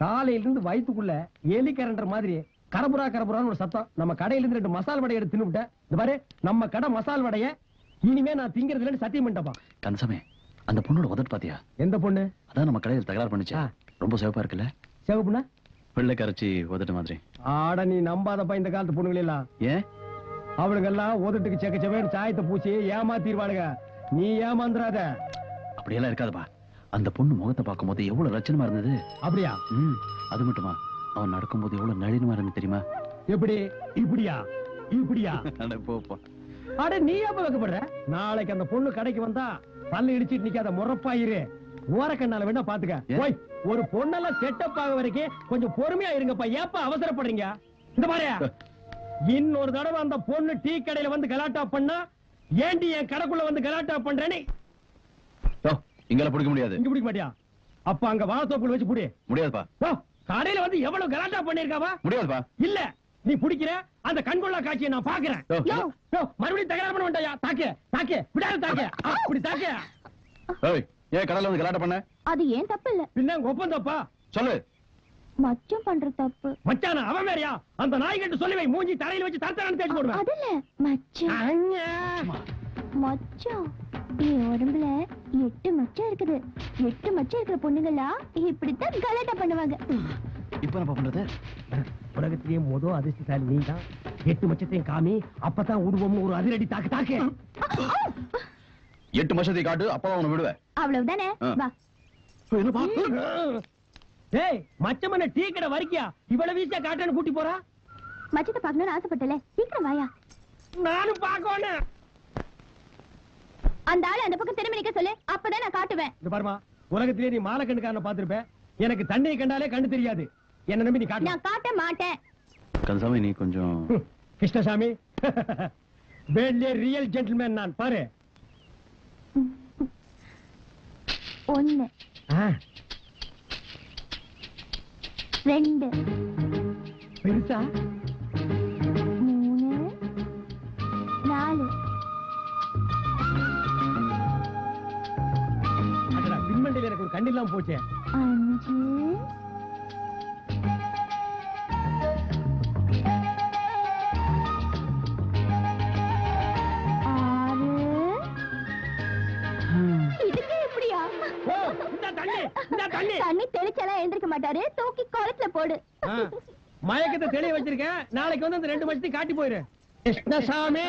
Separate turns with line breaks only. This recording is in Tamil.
காலையில இருந்து வயித்துக்குள்ள எலி கரண்டர் மாதிரி கரபுரா கரபுரான்னு ஒரு சத்தம். நம்ம கடையில இருந்து 2 மசால் வடை எடுத்து தின்னுட்டேன். இந்த பாரு, நம்ம கடை மசால் வடைய இனிமே நான் திங்கிறது இல்லன்னு சத்தியம் பண்ணிட்டப்பா.
கன்சமே, அந்த பொண்ணோட உதட்டு பாத்தியா?
எந்த பொண்ணு?
அதான் நம்ம கடையில் தகராறு பண்ணுச்சு. ரொம்ப சிவப்பா இருக்குல்ல?
சிவப்புனா
வெள்ளை கரைச்சி உதட்டு மாதிரி.
ஆட, நீ நம்பாதப்பா இந்த காலத்து பொண்ணுங்கள எல்லாம்.
ஏன்?
அவளுங்க எல்லாம் உதட்டுக்கு செக்க செவேன்னு சாயத்தை பூச்சி ஏமாத்திடுவாளுங்க. நீ ஏமாந்துராத.
அப்படியெல்லாம் இருக்காதுப்பா. அந்த பொண்ணு முகத்தை பார்க்கும் போது எவ்வளவு லட்சணமா இருந்தது.
அப்படியா?
அது மட்டுமா, அவன் நடக்கும்போது எவ்வளவு நளினமா இருந்து தெரியுமா?
எப்படி? இப்படியா? இப்படியா?
போப்பா.
அட, நீ எப்ப வைக்கப்படுற? நாளைக்கு அந்த பொண்ணு கடைக்கு வந்தா பல்லு இடிச்சிட்டு நிக்காத, முறப்பாயிரு. ஓரக்கண்ணால வேணா பாத்துக்க. போய் ஒரு பொண்ணெல்லாம் செட்டப் ஆக வரைக்கும் கொஞ்சம் பொறுமையா இருங்கப்பா. ஏப்பா அவசரப்படுறீங்க? இந்த மாதிரி இன்னொரு தடவை அந்த பொண்ணு டீ கடையில வந்து கலாட்டா பண்ணா, ஏண்டி என் கடைக்குள்ள வந்து கலாட்டா பண்றேன்னு
இங்கல பிடிக்க முடியாது.
இங்க பிடிக்க மாட்டியா? அப்ப அங்க வாழைத்தோப்புல வச்சு புடி.
முடியாதுப்பா.
கடையில வந்து எவ்வளவு கலாட்டா பண்ணிருக்காவா?
முடியாதுப்பா.
இல்ல, நீ பிடிக்கிற அந்த கண்கொள்ளா காட்சியை நான் பாக்குறேன். மறுபடியும் தகராறு பண்ண வேண்டாயா? தாக்கு தாக்கு, விடாத தாக்கு, அப்படி தாக்கு.
ஏன் கடல வந்து கலாட்டா பண்ண?
அது ஏன் தப்பு இல்ல.
பின்ன ஒப்பம் தப்பா? சொல்லு.
மச்சான் பண்ற தப்பு.
மச்சானா? அவன் வேறயா? அந்த நாய்கிட்ட சொல்லி வை, மூஞ்சி தரையில வச்சு தரத்தரான்னு தேய்ச்சு போடுவேன்.
அது இல்ல மச்சான். மச்சான், என் உடம்புல 8 மச்சம் இருக்குது. 8 மச்சம் இருக்கிற பொண்ணுங்களா இப்படித்தான் கலாட்டா பண்ணுவாங்க.
இப்ப என்ன பண்றது?
உலகத்திலேயே மொதல் அதிர்ஷ்டசாலி நீ தான். 8 மச்சத்தையும் காமி, அப்பதான் உருவமும் ஒரு அதிரடி தாக்கு தாக்கு.
8 மச்சத்தை காட்டு, அப்பதான் உன்னை விடுவேன்.
அவ்வளவுதானே? வா.
ஏய், மச்சமன டீ கடை வரைக்கியா இவ்வளவு வீசா காட்டுன்னு கூட்டி போறா?
மச்சத்தை பார்க்கணும்னு ஆசைப்பட்டல, சீக்கிரம் வாயா.
நானும் பார்க்கணும்.
அந்த ஆளு அந்த பக்கம் திரும்பி நிக்க சொல்லு, அப்பதான் நான் காட்டுவேன்.
இந்த பாருமா, உலகத்திலே நீ மாலை கண்ணுக்காரனை பாத்திருப்ப. எனக்கு தண்ணியை கண்டாலே கண்ணு தெரியாது. என்ன நம்பி நீ காட்டு.
நான் காட்ட மாட்டேன்.
கந்தசாமி, நீ கொஞ்சம்.
கிருஷ்ணசாமி, வேட்லே ரியல் ஜென்டில்மேன் நான். பாரு.
1 2
பெருசா
3 4.
அதடா, பின்மண்டையில எனக்கு ஒரு கண்ணில்லாம் போச்சே.
5 தண்ணி தெளிச்சாலாம் எழுந்திருக்க மாட்டாரு. தூக்கி குளத்துல போடு.
மயக்கத்தை தெளிய வச்சிருக்கேன். நாளைக்கு வந்து அந்த 2 மச்சத்தையும் காட்டி போயிரு. கிருஷ்ணசாமி.